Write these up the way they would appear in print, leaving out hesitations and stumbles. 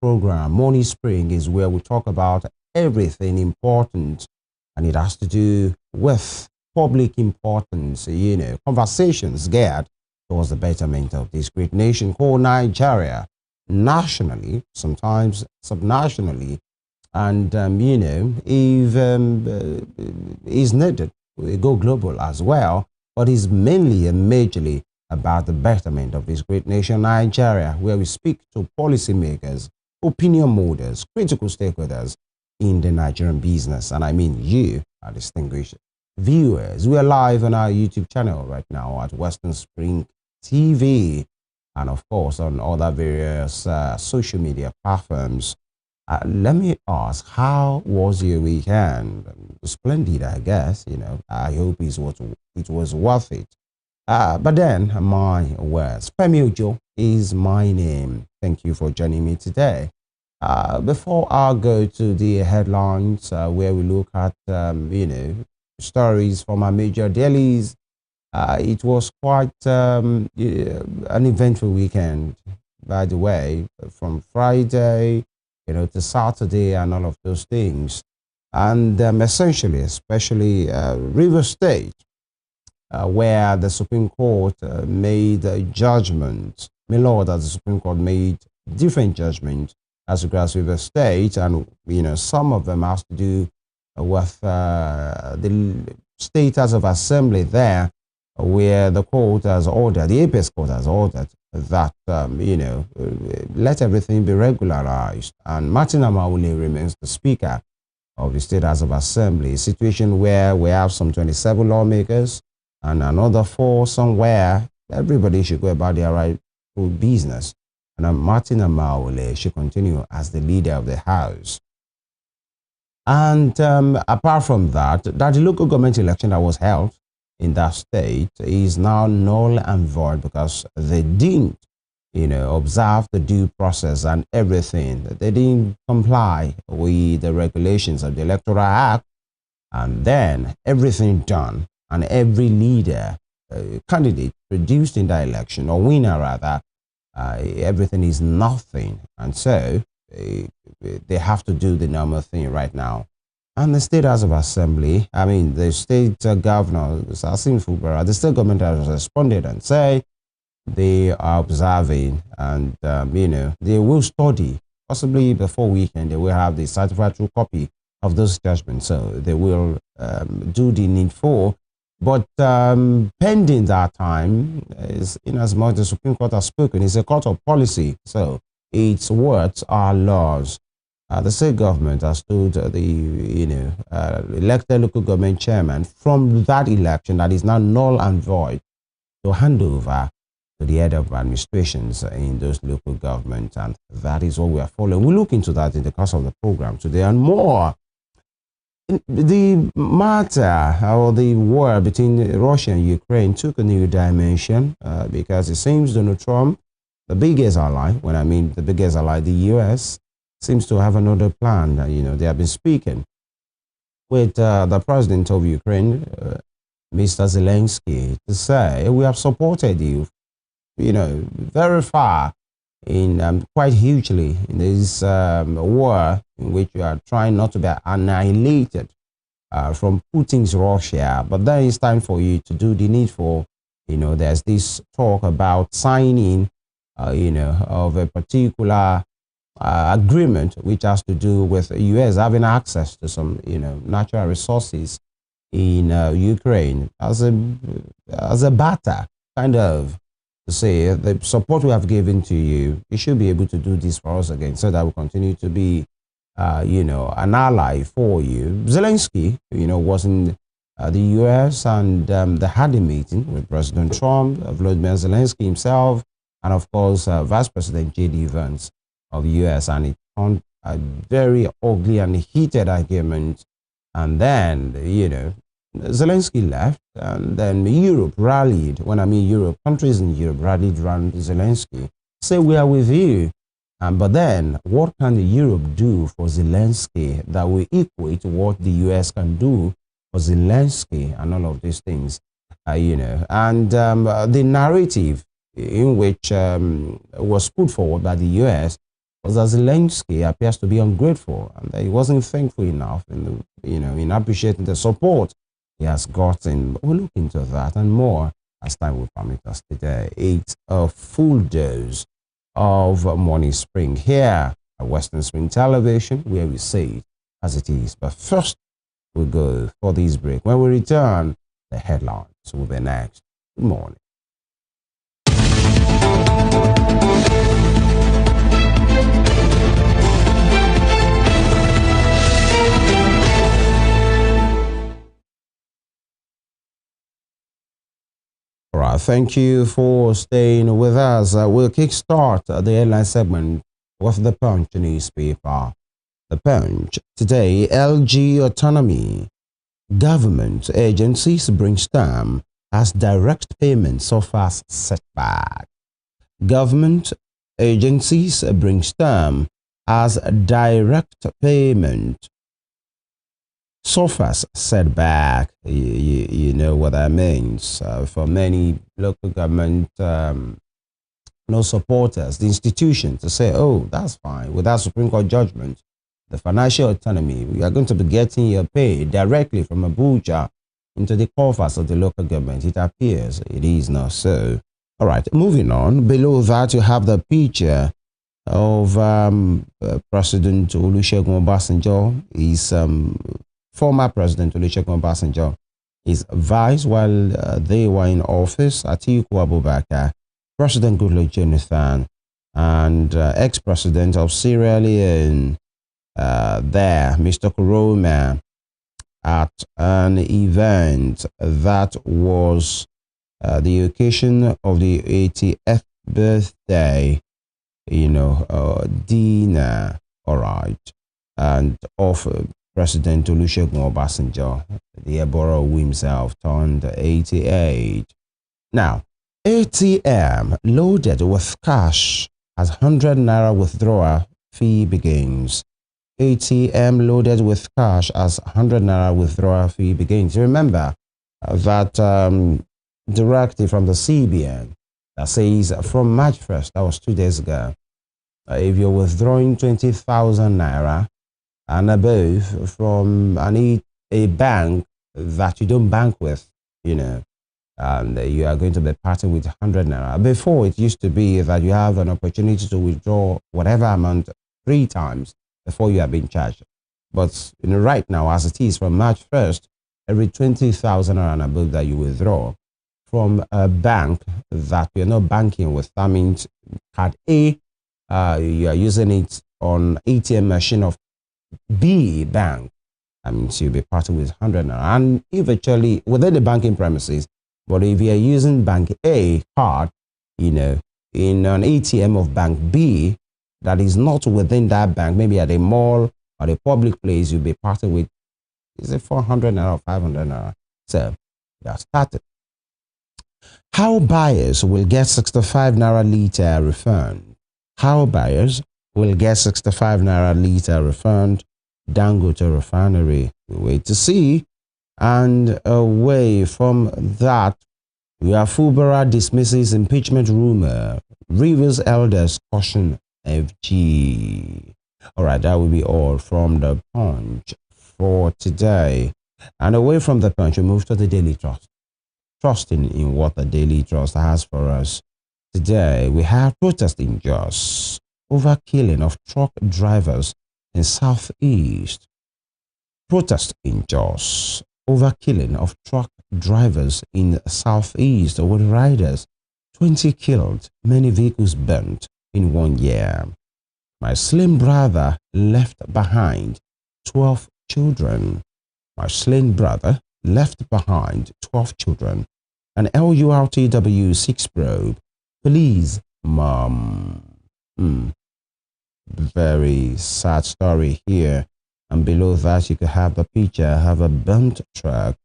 program, Morning Spring, is where we talk about everything important and it has to do with public importance, conversations geared towards the betterment of this great nation called Nigeria, nationally, sometimes subnationally, and, if is needed, we go global as well, but is mainly and majorly about the betterment of this great nation, Nigeria, where we speak to policymakers, opinion holders, critical stakeholders in the Nigerian business. And I mean you, our distinguished viewers. We are live on our YouTube channel right now at Western Spring TV and, of course, on other various social media platforms. Let me ask, how was your weekend? Splendid, I guess. I hope it was worth it. But then, my words, Femi Ojo is my name. Thank you for joining me today. Before I go to the headlines, where we look at, stories from our major dailies, it was quite an eventful weekend, by the way, from Friday, to Saturday and all of those things. And essentially, especially River State, where the Supreme Court made a judgment. My Lord, that the Supreme Court made different judgments as regards River State, and some of them has to do with the State House of Assembly there, where the court has ordered, the Apex Court has ordered that let everything be regularized, and Martin Amaule remains the Speaker of the State House of Assembly. A situation where we have some 27 lawmakers and another 4 somewhere. Everybody should go about their rightful business. And Martin Amaule should continue as the leader of the House. And apart from that, the local government election that was held in that state is now null and void because they didn't, observe the due process and everything. They didn't comply with the regulations of the Electoral Act, and then everything done. And every leader, candidate produced in that election, or winner rather, everything is nothing. And so they have to do the normal thing right now. And the State House of Assembly, the state governor, the state government has responded and say they are observing and, they will study. Possibly before weekend, they will have the certified true copy of those judgments. So they will do the needful. But pending that time, is in as much as the Supreme Court has spoken, it's a court of policy. So its words are laws. The state government has told the elected local government chairman from that election that is now null and void to hand over to the head of administrations in those local governments, and that is what we are following. We'll look into that in the course of the program today and more. The matter or the war between Russia and Ukraine took a new dimension because it seems Donald Trump, the biggest ally, when I mean the biggest ally, the U.S., seems to have another plan. They have been speaking with the president of Ukraine, Mr. Zelensky, to say, we have supported you, very far in quite hugely in this war in which you are trying not to be annihilated from Putin's Russia. But then it's time for you to do the needful. There's this talk about signing, of a particular agreement which has to do with the U.S. having access to some, natural resources in Ukraine as a barter, kind of, to say the support we have given to you, you should be able to do this for us again, so that we continue to be, an ally for you. Zelensky, was in the U.S. and they had a meeting with President Trump, Volodymyr Zelensky himself, and of course, Vice President J.D. Vance of the U.S. And it turned a very ugly and heated argument. And then, Zelensky left, and then Europe rallied. When I mean Europe, countries in Europe rallied around Zelensky, say we are with you. But then, what can Europe do for Zelensky that will equate to what the U.S. can do for Zelensky and all of these things? And the narrative in which was put forward by the U.S. Because Zelensky appears to be ungrateful and that he wasn't thankful enough in appreciating the support he has gotten. We'll look into that and more as time will permit us today. It's a full dose of Morning Spring here at Western Spring Television, where we say it as it is. But first, we'll go for this break. When we return, the headlines will be next. Good morning. All right, thank you for staying with us. We'll kickstart the headline segment with the Punch newspaper. The Punch today: LG autonomy. Government agencies bring stamp as direct payment suffers setback. Government agencies bring stamp as direct payment suffers setback. You know what that means. For many local government supporters, the institution to say, oh, that's fine, without Supreme Court judgment, the financial autonomy, we are going to be getting your pay directly from Abuja into the coffers of the local government. It appears it is not so. All right, moving on. Below that, you have the picture of President Olusegun Obasanjo. His former President Olusegun Obasanjo, his vice while they were in office, Atiku Abubakar, President Goodluck Jonathan, and ex-president of Sierra Leone, Mr. Kuroma, at an event that was the occasion of the 80th birthday, dinner, all right, and of President Olusegun Obasanjo, the Eboro himself, turned 88. Now, ATM loaded with cash as 100 naira withdrawal fee begins. ATM loaded with cash as 100 naira withdrawal fee begins. Remember that directive from the CBN that says from March 1st, that was 2 days ago, if you're withdrawing 20,000 naira and above from a bank that you don't bank with, and you are going to be parting with 100 naira. Before, it used to be that you have an opportunity to withdraw whatever amount 3 times before you are being charged. But right now, as it is, from March 1st, every 20,000 and above that you withdraw from a bank that you're not banking with, that means card A, you are using it on ATM machine of B bank, that means you'll be parting with 100 naira. And eventually, within the banking premises, but if you are using bank A card, in an ATM of bank B that is not within that bank, maybe at a mall or a public place, you'll be parting with, is it 400 naira or 500 naira? So, we are started. How buyers will get 65 naira litre refund. How buyers will get 65 naira litre refund. Dangote refinery. We wait to see. And away from that, we have Fubara dismisses impeachment rumor. Rivers elders caution FG. All right, that will be all from the Punch for today. And away from the Punch, we move to the Daily Trust. Trusting in what the Daily Trust has for us today, we have protesting Jos over killing of truck drivers in Southeast. Protest in Jos over killing of truck drivers in Southeast with riders. 20 killed, many vehicles burnt in 1 year. My slim brother left behind 12 children. My slim brother left behind 12 children. An LURTW 6 probe. Please, mom. Very sad story here. And below that, you could have the picture of a burnt truck,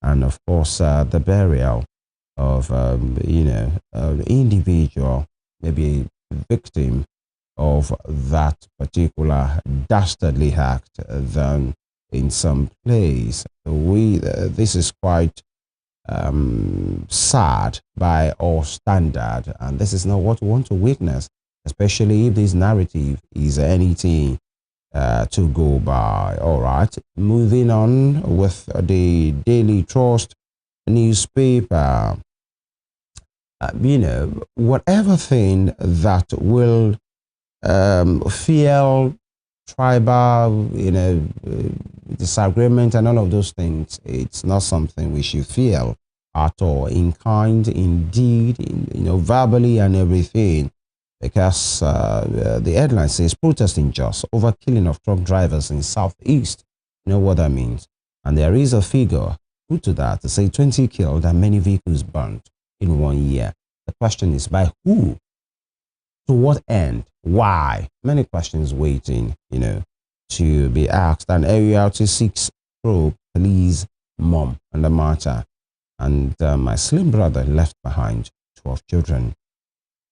and of course, the burial of, an individual, maybe a victim of that particular dastardly act done in some place. This is quite sad by all standard, and this is not what we want to witness especially if this narrative is anything to go by. All right, moving on with the Daily Trust newspaper. Whatever thing that will fuel tribal, disagreement and all of those things, it's not something we should feel at all, in kind, in deed, verbally and everything. Because the headline says protesting just over killing of truck drivers in Southeast. You know what that means? And there is a figure put to that to say 20 killed and many vehicles burnt in 1 year. The question is by who? To what end? Why? Many questions waiting, to be asked. And area 6 probe police mom on the matter. And my slim brother left behind 12 children.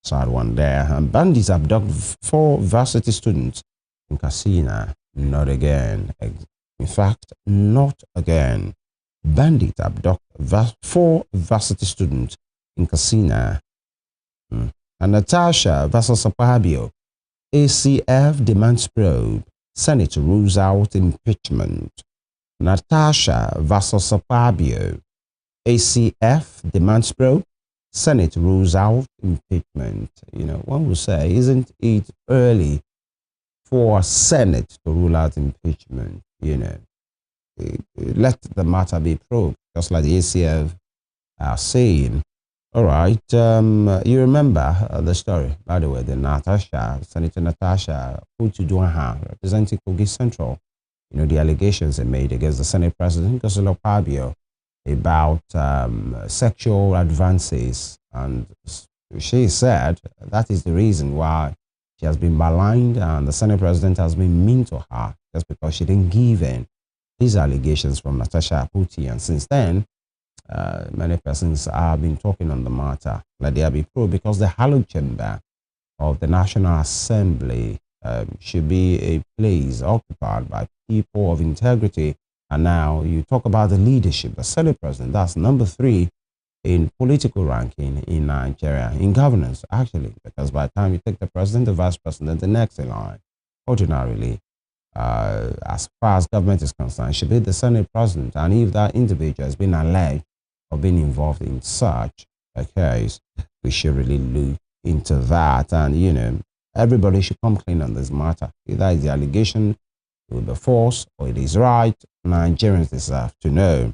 Sad one there. And bandits abduct 4 varsity students in Casina. Not again. In fact, not again. Bandits abduct 4 varsity students in Casina. And Natasha versus Sapabio. ACF demands probe. Senate rules out impeachment. Natasha versus Sapabio. ACF demands probe. Senate rules out impeachment. One will say, isn't it early for Senate to rule out impeachment? Let the matter be probed, just like the ACF are saying. All right, you remember the story, by the way, Senator Natasha Utuduaha, representing Kogi Central, the allegations they made against the Senate President, Gosilo Pabio, about sexual advances. And she said that is the reason why she has been maligned and the Senate President has been mean to her, just because she didn't give in these allegations from Natasha Aputi. And since then, many persons have been talking on the matter, like they have been pro, because the hallowed chamber of the National Assembly should be a place occupied by people of integrity. And now you talk about the leadership, the Senate President, that's number 3 in political ranking in Nigeria, in governance, actually, because by the time you take the President, the Vice President, the next in line, ordinarily, as far as government is concerned, should be the Senate President. And if that individual has been alleged of being involved in such a case, we should really look into that. And, everybody should come clean on this matter. Either it's the allegation will be false or it is right. Nigerians deserve to know.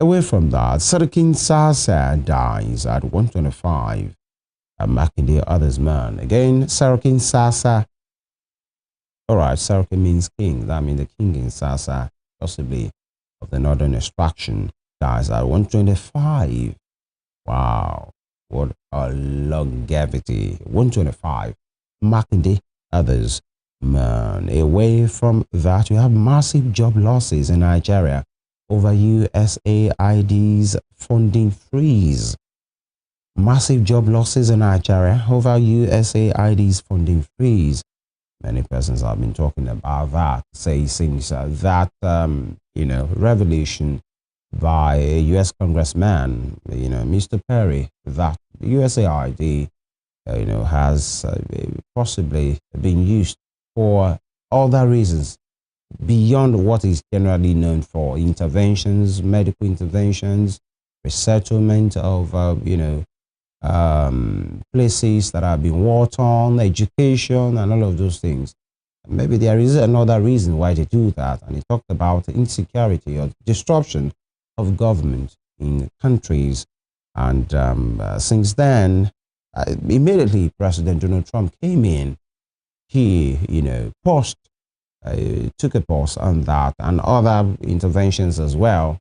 Away from that, Sarakin Sasa dies at 125. And Makinde others man. Again, Sarakin Sasa. All right, Sarakin means king. That means the king in Sasa, possibly of the northern extraction, dies at 125. Wow, what a longevity. 125. Makinde others man. Away from that, you have massive job losses in Nigeria over USAID's funding freeze. Massive job losses in Nigeria over USAID's funding freeze. Many persons have been talking about that, say since that revelation by a U.S. congressman, Mr. Perry, that USAID, has possibly been used for other reasons beyond what is generally known for: interventions, medical interventions, resettlement of places that have been war-torn, education, and all of those things. Maybe there is another reason why they do that, and he talked about insecurity or disruption of government in countries. And since then, immediately President Donald Trump came in. He, took a pause on that and other interventions as well,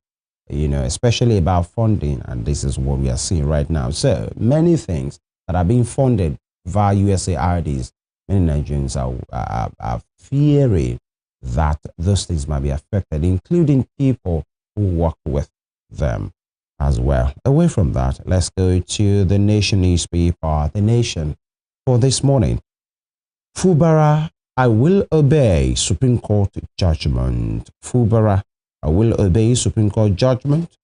especially about funding. And this is what we are seeing right now. So many things that are being funded via USAIDs, many Nigerians are fearing that those things might be affected, including people who work with them as well. Away from that, let's go to the Nation newspaper, The Nation, for this morning. Fubara, I will obey Supreme Court judgment. Fubara, I will obey Supreme Court judgment.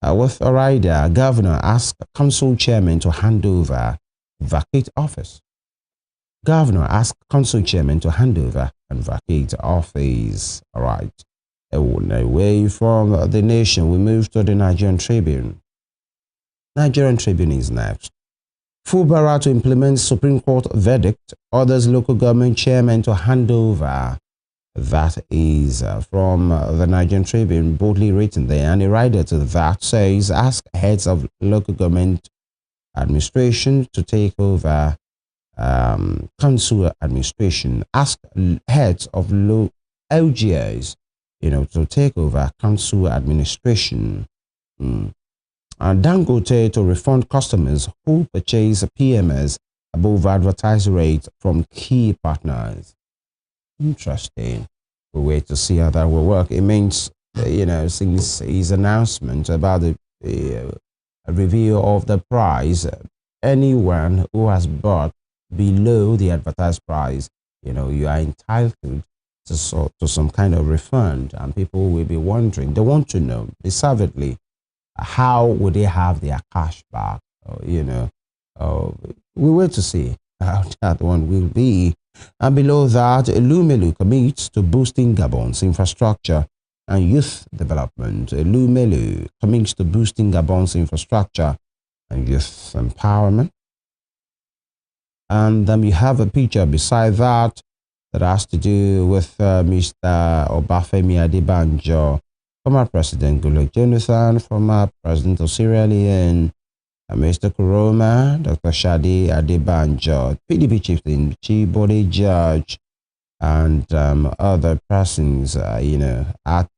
With a rider, governor asked council chairman to hand over vacate office. Governor asked council chairman to hand over and vacate office. All right. Away from the nation, we move to the Nigerian Tribune. Nigerian Tribune is next. Fubara to implement Supreme Court verdict, orders local government chairman to hand over. That is from the Nigerian Tribune, boldly written there. And a writer to that says, ask heads of local government administration to take over council administration. Ask heads of LGAs, to take over council administration. And Dangote to refund customers who purchase PMS above advertised rates from key partners. Interesting. We'll wait to see how that will work. It means, since his announcement about the review of the price, anyone who has bought below the advertised price, you are entitled to some kind of refund, and people will be wondering. They want to know deservedly, how would they have their cash back? We wait to see how that one will be. And below that, Elumelu commits to boosting Gabon's infrastructure and youth development. Elumelu commits to boosting Gabon's infrastructure and youth empowerment. And then we have a picture beside that has to do with Mr. Obafemi Adebanjo, former President Goodluck Jonathan, former President of Sierra Leone, Mr. Kuroma, Dr. Shadi Adebanjo, PDP chieftain, Chibode Judge, and other persons, at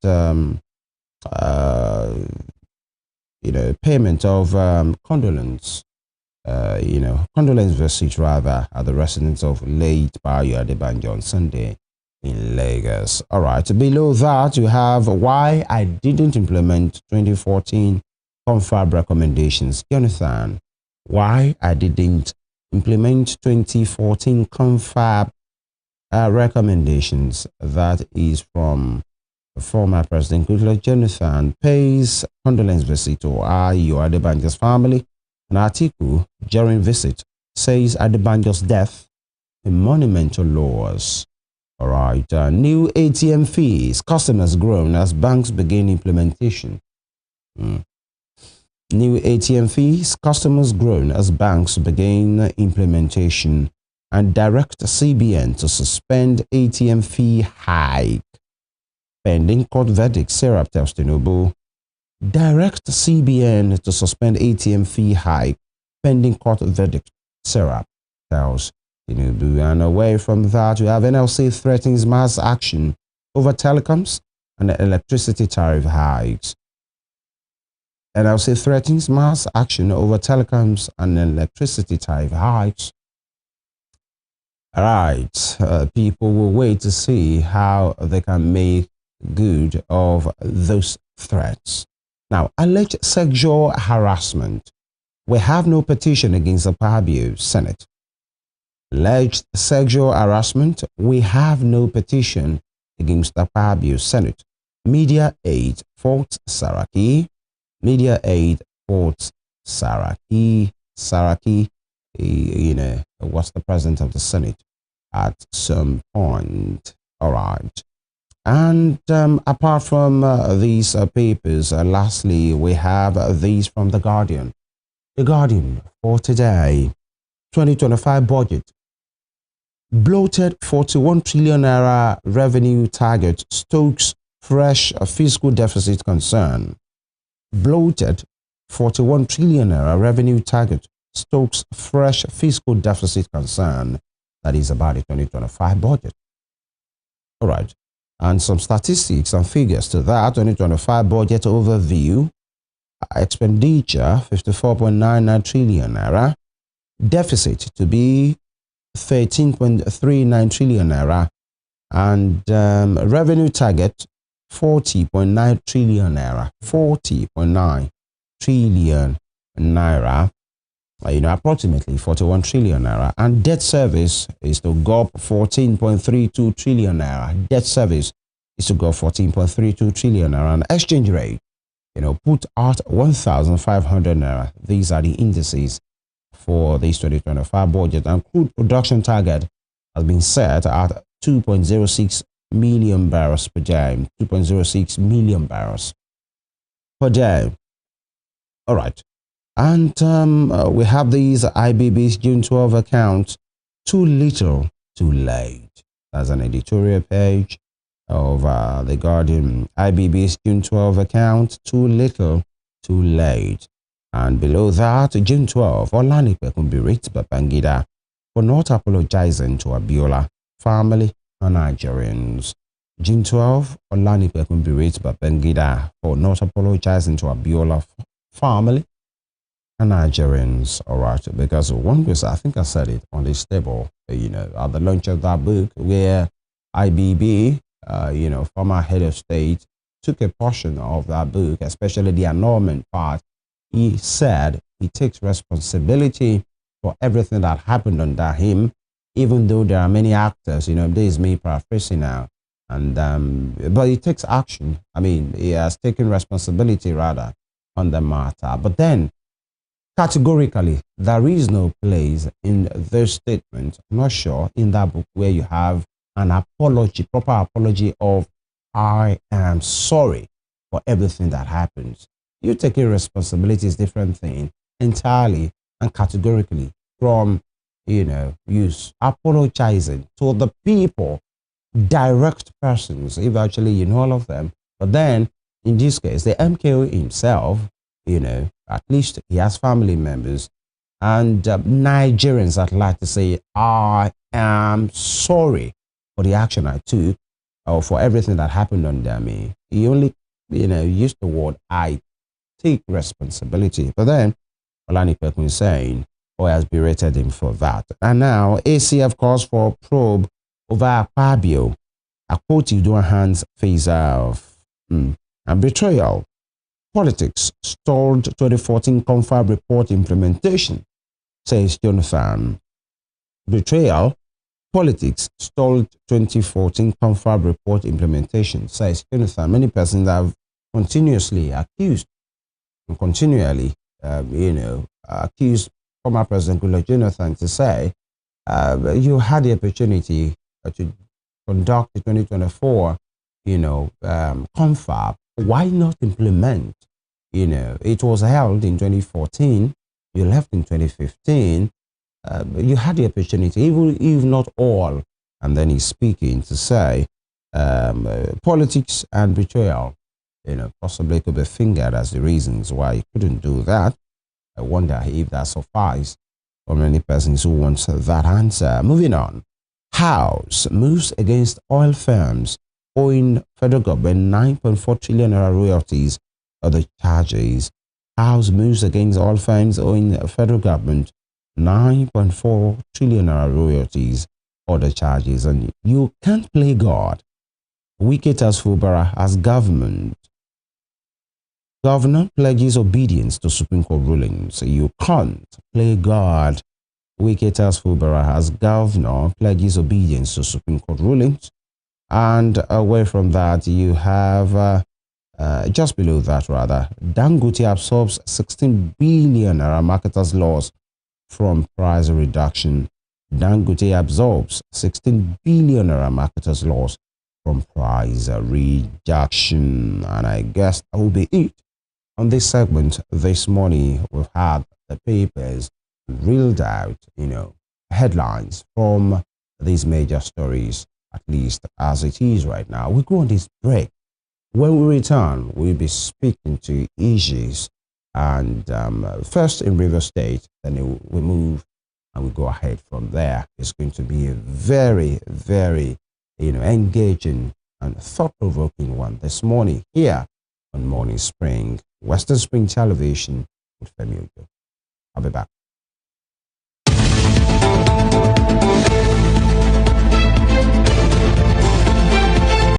payment of condolence. Condolence visit rather at the residence of late Bayo Adebanjo on Sunday in Lagos. All right. Below that, you have why I didn't implement 2014 confab recommendations. Jonathan, why I didn't implement 2014 confab recommendations. That is from former President Goodluck Jonathan. Pays condolence visit to Ayo Adebanjo's family. An article during visit says Adebanjo's death a monumental loss. All right. New ATM fees. Customers groan as banks begin implementation. New ATM fees. Customers groan as banks begin implementation. And direct CBN to suspend ATM fee hike. Pending court verdict, Sarah tells Tinubu. Direct CBN to suspend ATM fee hike. Pending court verdict, Sarah tells Tinubu. And away from that, we have NLC threatens mass action over telecoms and electricity tariff hikes. NLC threatens mass action over telecoms and electricity tariff hikes. All right, people will wait to see how they can make good of those threats. Now, alleged sexual harassment. We have no petition against Akpabio, Senate. Alleged sexual harassment. We have no petition against Akpabio, Senate. Media aid faults Saraki. Media aid faults Saraki. Saraki, was the president of the Senate at some point. All right. And apart from these papers, lastly, we have these from The Guardian. The Guardian for today, 2025 budget. Bloated 41 trillion naira revenue target stokes fresh fiscal deficit concern. Bloated 41 trillion naira revenue target stokes fresh fiscal deficit concern. That is about the 2025 budget. All right. And some statistics and figures to that 2025 budget overview. Expenditure 54.99 trillion naira. Deficit to be 13.39 trillion naira. And revenue target 40.9 trillion naira. 40.9 trillion naira. Approximately 41 trillion naira. And debt service is to go up 14.32 trillion naira. Debt service is to go up 14.32 trillion naira. And exchange rate, put out 1,500 naira. These are the indices for this 2025 budget. And crude production target has been set at 2.06 million barrels per day. 2.06 million barrels per day. All right. And we have these IBB's June 12 account. Too little, too late. That's an editorial page of the Guardian. IBB's June 12 account. Too little, too late. And below that, June 12, Olanipe can be rated by Babangida for not apologizing to Abiola family and Nigerians. June 12, Olanipe can be rated by Babangida for not apologizing to Abiola family and Nigerians. All right, because one was, I think I said it on this table, at the launch of that book, where IBB, former head of state, took a portion of that book, especially the annulment part. He said he takes responsibility for everything that happened under him, even though there are many actors, this is me paraphrasing now, and but he takes action. I mean, he has taken responsibility rather on the matter. But then, categorically, there is no place in this statement, I'm not sure, in that book where you have an apology, proper apology of I am sorry for everything that happens. You taking responsibility is different thing entirely and categorically from, use apologizing to the people, direct persons, if actually you know all of them. But then in this case, the MKO himself, at least he has family members and Nigerians that like to say, I am sorry for the action I took or for everything that happened under me. He only, used the word I take responsibility. But then Olanipe is saying, has berated him for that. And now ACF calls for probe over Akpabio. Akpoti Duahan's face off. And betrayal. Politics stalled 2014 confab report implementation, says Jonathan. Betrayal. Politics stalled 2014 confab report implementation, says Jonathan. Many persons have continuously accused and continually, accused former President Goodluck Jonathan to say, you had the opportunity to conduct the 2024, confab. Why not implement? It was held in 2014. You left in 2015. You had the opportunity, even if not all. And then he's speaking to say, politics and betrayal, possibly could be fingered as the reasons why he couldn't do that. I wonder if that suffices for many persons who want that answer. Moving on. House moves against oil firms owing federal government 9.4 trillion naira royalties of the charges. House moves against oil firms owing federal government 9.4 trillion naira royalties or the charges. And you can't play God. Wicked as Fubara as government. Governor pledges obedience to Supreme Court rulings. You can't play God. Wicked as Fubara as governor pledges obedience to Supreme Court rulings. And away from that, you have, just below that rather, Dangote absorbs 16 billion naira marketers' loss from price reduction. Dangote absorbs 16 billion naira marketers' loss from price reduction. And I guess that will be it. On this segment this morning, we've had the papers reeled out, headlines from these major stories, at least as it is right now. We go on this break. When we return, we'll be speaking to issues and first in River State, then we move and we go ahead from there. It's going to be a very, very, engaging and thought-provoking one this morning here on Morning Spring, Western Spring Television with Femi Ojo. I'll be back.